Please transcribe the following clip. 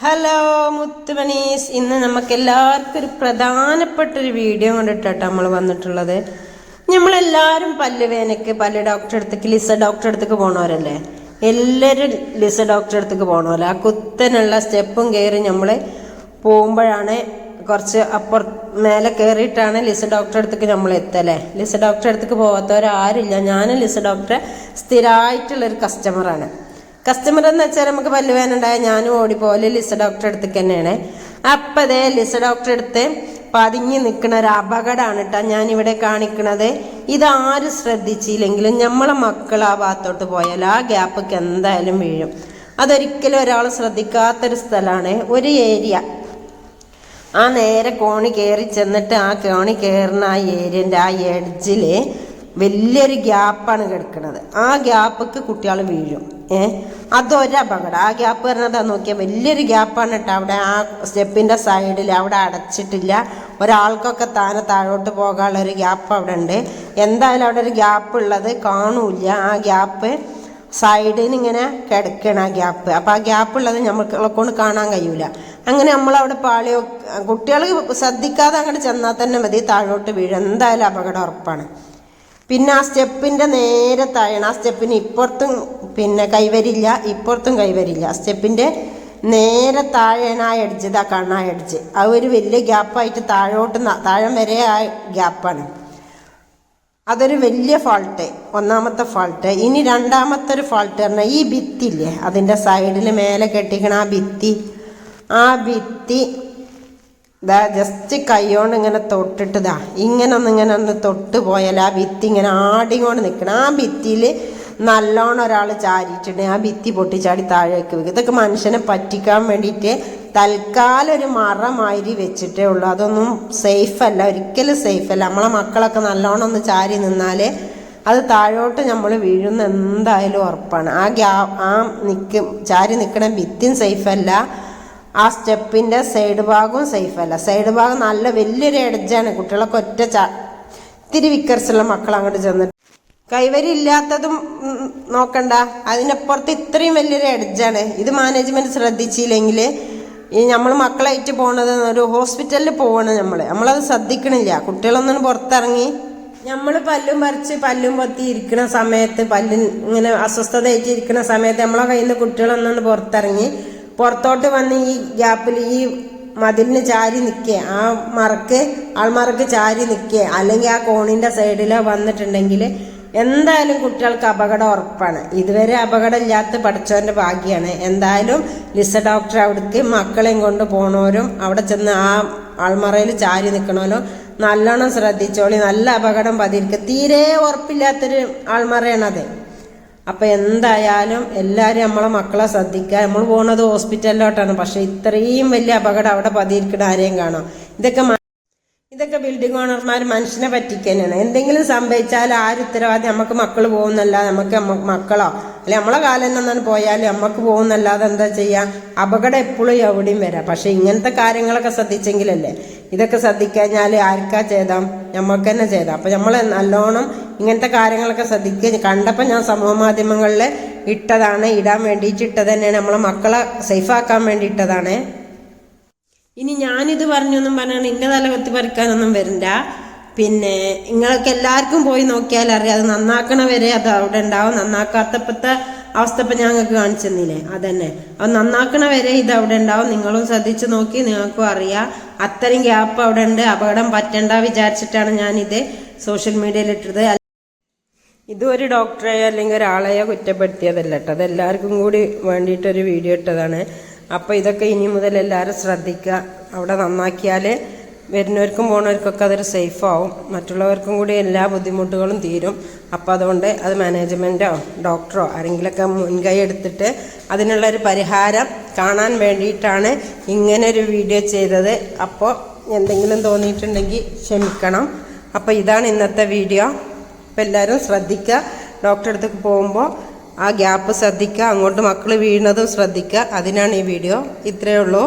Hello മുത്തുമണീസ്, ഇന്ന് നമുക്ക് എല്ലാവർക്കും ഒരു പ്രധാനപ്പെട്ടൊരു വീഡിയോ കൊണ്ടിട്ടാണ് നമ്മൾ വന്നിട്ടുള്ളത്. നമ്മളെല്ലാവരും പല്ലുവേനയ്ക്ക് പല്ല് ഡോക്ടറെ അടുത്തേക്ക് ലിസ ഡോക്ടറെ അടുത്തേക്ക് പോകണവരല്ലേ. എല്ലാവരും ലിസ ഡോക്ടറെ അടുത്തേക്ക് പോകണമല്ലോ. ആ കുത്തനുള്ള സ്റ്റെപ്പും കയറി നമ്മൾ പോകുമ്പോഴാണ് കുറച്ച് മേലെ കയറിയിട്ടാണ് ലിസ ഡോക്ടറെ അടുത്തേക്ക് നമ്മൾ എത്തല്ലേ. ലിസ ഡോക്ടറെ അടുത്തേക്ക് പോകാത്തവരാരുമില്ല. ഞാനും ലിസ ഡോക്ടറെ സ്ഥിരമായിട്ടുള്ളൊരു കസ്റ്റമറാണ്. കസ്റ്റമർ എന്ന് വെച്ചാൽ നമുക്ക് പല്ലുവേദന ഉണ്ടായാൽ ഞാനും ഓടിപ്പോലെ ലിസ ഡോക്ടറെ അടുത്തേക്ക് തന്നെയാണ്. അപ്പം അതേ ലിസ ഡോക്ടറെ അടുത്ത് പതുങ്ങി നിൽക്കുന്ന ഒരു അപകടമാണ് കേട്ടോ ഞാനിവിടെ കാണിക്കണത്. ഇതാരും ശ്രദ്ധിച്ചില്ലെങ്കിലും നമ്മളെ മക്കൾ ആ ഭാഗത്തോട്ട് പോയാൽ ആ ഗ്യാപ്പൊക്കെ എന്തായാലും വീഴും. അതൊരിക്കലും ഒരാൾ ശ്രദ്ധിക്കാത്തൊരു സ്ഥലമാണ്. ഒരു ഏരിയ ആ നേരെ കോണി കയറി ചെന്നിട്ട് ആ കോണി കയറുന്ന ആ ഏരിയൻ്റെ ആ എഡ്ജിൽ വലിയൊരു ഗ്യാപ്പാണ് കിടക്കുന്നത്. ആ ഗ്യാപ്പൊക്കെ കുട്ടികൾ വീഴും. അതൊരപകടം. ആ ഗ്യാപ്പ് പറഞ്ഞതാ നോക്കിയാൽ വലിയൊരു ഗ്യാപ്പാണ് കേട്ടോ. അവിടെ ആ സ്റ്റെപ്പിൻ്റെ സൈഡിൽ അവിടെ അടച്ചിട്ടില്ല. ഒരാൾക്കൊക്കെ താഴോട്ട് പോകാനുള്ളൊരു ഗ്യാപ്പ് അവിടെ ഉണ്ട്. എന്തായാലും അവിടെ ഒരു ഗ്യാപ്പ് ഉള്ളത് കാണൂല്ല. ആ ഗ്യാപ്പ് സൈഡിന് ഇങ്ങനെ കിടക്കണം ആ ഗ്യാപ്പ്. അപ്പം ആ ഗ്യാപ്പ് ഉള്ളത് നമ്മളെ കൊണ്ട് കാണാൻ കഴിയൂല. അങ്ങനെ നമ്മളവിടെ പാളിയോ കുട്ടികൾ ശ്രദ്ധിക്കാതെ അങ്ങോട്ട് ചെന്നാൽ തന്നെ മതി, താഴോട്ട് വീഴും. എന്തായാലും അപകടം ഉറപ്പാണ്. പിന്നെ ആ സ്റ്റെപ്പിൻ്റെ നേരെ താഴെയാണ്. ആ സ്റ്റെപ്പിന് ഇപ്പുറത്തും കൈവരില്ല, ഇപ്പുറത്തും കൈവരില്ല. സ്റ്റെപ്പിൻ്റെ നേരെ താഴെയാണ് ആ എഡ്ജ്. ഇതാ കാണാൻ ആ എഡ്ജ്. അത് ഒരു വലിയ ഗ്യാപ്പായിട്ട് താഴെ വരെ ആ ഗ്യാപ്പാണ്. അതൊരു വലിയ ഫാൾട്ട്, ഒന്നാമത്തെ ഫാൾട്ട്. ഇനി രണ്ടാമത്തെ ഒരു ഫാൾട്ട് പറഞ്ഞാൽ ഈ ഭിത്തില്ലേ, അതിൻ്റെ സൈഡിൽ മേലെ കെട്ടിക്കണ ആ ഭിത്തി ഇതാ ജസ്റ്റ് കൈകൊണ്ട് ഇങ്ങനെ തൊട്ടിട്ടതാ ഇങ്ങനെ ഒന്ന് തൊട്ട് പോയാൽ ആ ഭിത്തി ഇങ്ങനെ ആടിക്കൊണ്ട് നിൽക്കണം. ആ ഭിത്തിയിൽ നല്ലോണം ഒരാൾ ചാരിയിട്ടുണ്ട്. ആ ഭിത്തി പൊട്ടിച്ചാടി താഴേക്ക് വെക്കും. ഇതൊക്കെ മനുഷ്യനെ പറ്റിക്കാൻ വേണ്ടിയിട്ട് തൽക്കാലം ഒരു മറമാതിരി വെച്ചിട്ടേ ഉള്ളൂ. അതൊന്നും സേഫല്ല, ഒരിക്കലും സേഫല്ല. നമ്മളെ മക്കളൊക്കെ നല്ലോണം ഒന്ന് ചാരി നിന്നാൽ അത് താഴോട്ട് നമ്മൾ വീഴുന്ന എന്തായാലും ഉറപ്പാണ്. ചാരി നിൽക്കണ ഭിത്തിയും സേഫല്ല, ആ സ്റ്റെപ്പിൻ്റെ സൈഡ് ഭാഗവും സേഫല്ല. സൈഡ് ഭാഗം നല്ല വലിയൊരു എഡ്ജാണ്. കുട്ടികളൊക്കെ ഇത്തിരി വിക്കർസുള്ള മക്കൾ അങ്ങോട്ട് ചെന്നിട്ട് കൈവരി ഇല്ലാത്തതും നോക്കണ്ട, അതിനപ്പുറത്ത് ഇത്രയും വലിയൊരു എഡ്ജാണ്. ഇത് മാനേജ്മെൻറ്റ് ശ്രദ്ധിച്ചില്ലെങ്കിൽ ഈ നമ്മൾ മക്കളായിട്ട് പോണത് ഒരു ഹോസ്പിറ്റലിൽ പോകണം. നമ്മളത് ശ്രദ്ധിക്കണില്ല. കുട്ടികളൊന്നും പുറത്തിറങ്ങി നമ്മൾ പല്ലും പറിച്ച് പല്ലും പൊത്തി ഇരിക്കുന്ന സമയത്ത്, ഇങ്ങനെ അസ്വസ്ഥതയായിട്ട് ഇരിക്കുന്ന സമയത്ത് നമ്മളെ കയ്യിൽ നിന്ന് കുട്ടികളൊന്നും പുറത്തിറങ്ങി പുറത്തോട്ട് വന്ന് ഈ ഗ്യാപ്പിൽ ഈ മതിലിന് ചാരി നിൽക്കുക, ആ ആൾമറക്ക് ചാരി നിൽക്കുക, അല്ലെങ്കിൽ ആ കോണിൻ്റെ സൈഡിലോ വന്നിട്ടുണ്ടെങ്കിൽ എന്തായാലും കുട്ടികൾക്ക് അപകടം ഉറപ്പാണ്. ഇതുവരെ അപകടം ഇല്ലാത്ത പഠിച്ചവൻ്റെ ഭാഗ്യമാണ്. എന്തായാലും ലിസ ഡോക്ടർ അവിടേക്ക് മക്കളെയും കൊണ്ട് പോണവരും അവിടെ ചെന്ന് ആ ആൾമറയിൽ ചാരി നിൽക്കണമല്ലോ നല്ലോണം ശ്രദ്ധിച്ചോളി. നല്ല അപകടം പതിയിരിക്കുക. തീരെ ഉറപ്പില്ലാത്തൊരു ആൾമറയാണത്. അപ്പം എന്തായാലും എല്ലാവരും നമ്മളെ മക്കളെ ശ്രദ്ധിക്കുക. നമ്മൾ പോകുന്നത് ഹോസ്പിറ്റലിലോട്ടാണ്, പക്ഷെ ഇത്രയും വലിയ അപകടം അവിടെ പതിയിരിക്കുന്ന ആരെയും കാണാം. ഇതൊക്കെ ബിൽഡിംഗ് ഓണർമാർ മനുഷ്യനെ പറ്റിക്കാനാണ്. എന്തെങ്കിലും സംഭവിച്ചാൽ ആര് ഉത്തരവാദി? നമുക്ക് മക്കൾ പോകുന്നല്ലാതെ നമുക്ക് മക്കളോ അല്ലെ നമ്മളെ കാലം എന്നാണ് പോയാലും നമുക്ക് പോകുന്നല്ലാതെ എന്താ ചെയ്യാം? അപകടം എപ്പോഴും എവിടെയും വരാം. പക്ഷെ ഇങ്ങനത്തെ കാര്യങ്ങളൊക്കെ ശ്രദ്ധിച്ചെങ്കിലല്ലേ. ഇതൊക്കെ ശ്രദ്ധിക്കഴിഞ്ഞാൽ ആർക്കാ ചെയ്താം? നമുക്ക് തന്നെ ചെയ്താം. അപ്പം നമ്മൾ നല്ലോണം ഇങ്ങനത്തെ കാര്യങ്ങളൊക്കെ ശ്രദ്ധിക്കുക. കണ്ടപ്പോൾ ഞാൻ സമൂഹ മാധ്യമങ്ങളിൽ ഇടാൻ വേണ്ടിയിട്ട് ഇട്ടത് തന്നെയാണ്. നമ്മളെ മക്കളെ സേഫാക്കാൻ വേണ്ടി ഇട്ടതാണ്. ഇനി ഞാനിത് പറഞ്ഞൊന്നും പറഞ്ഞാൽ ഇന്ന തല കൊത്തി പറിക്കാനൊന്നും വരണ്ട. നിങ്ങൾക്ക് എല്ലാവർക്കും പോയി നോക്കിയാൽ അറിയാം. അത് നന്നാക്കണ വരെ അത് അവിടെ ഉണ്ടാവും. നന്നാക്കാത്തപ്പോഴത്തെ അവസ്ഥ ഇപ്പം ഞങ്ങൾക്ക് കാണിച്ചു തന്നില്ലേ, അതന്നെ. അത് നന്നാക്കണ വരെ ഇത് അവിടെ ഉണ്ടാവും. നിങ്ങളും ശ്രദ്ധിച്ച് നോക്കി, നിങ്ങൾക്കും അറിയാം. അത്രയും ഗ്യാപ്പ് അവിടെ ഉണ്ട്. അപകടം പറ്റണ്ട വിചാരിച്ചിട്ടാണ് ഞാനിത് സോഷ്യൽ മീഡിയയിൽ ഇട്ടത്. ഇതൊരു ഡോക്ടറെയോ അല്ലെങ്കിൽ ഒരാളെയോ കുറ്റപ്പെടുത്തിയതല്ല കേട്ടോ. അതെല്ലാവർക്കും കൂടി വേണ്ടിയിട്ടൊരു വീഡിയോ ഇട്ടതാണ്. അപ്പോൾ ഇതൊക്കെ ഇനി മുതൽ എല്ലാവരും ശ്രദ്ധിക്കുക. അവിടെ നന്നാക്കിയാൽ വരുന്നവർക്കും പോകുന്നവർക്കൊക്കെ അതൊരു സേഫാവും. മറ്റുള്ളവർക്കും കൂടി എല്ലാ ബുദ്ധിമുട്ടുകളും തീരും. അപ്പോൾ അതുകൊണ്ട് അത് മാനേജ്മെൻറ്റോ ഡോക്ടറോ ആരെങ്കിലുമൊക്കെ മുൻകൈ എടുത്തിട്ട് അതിനുള്ളൊരു പരിഹാരം കാണാൻ വേണ്ടിയിട്ടാണ് ഇങ്ങനൊരു വീഡിയോ ചെയ്തത്. അപ്പോൾ എന്തെങ്കിലും തോന്നിയിട്ടുണ്ടെങ്കിൽ ക്ഷമിക്കണം. അപ്പോൾ ഇതാണ് ഇന്നത്തെ വീഡിയോ. അപ്പോൾ എല്ലാവരും ശ്രദ്ധിക്കുക. ഡോക്ടറെ അടുത്തേക്ക് പോകുമ്പോൾ ആ ഗ്യാപ്പ് ശ്രദ്ധിക്കുക. അങ്ങോട്ട് മക്കൾ വീഴുന്നതും ശ്രദ്ധിക്കുക. അതിനാണ് ഈ വീഡിയോ. ഇത്രയേ ഉള്ളൂ.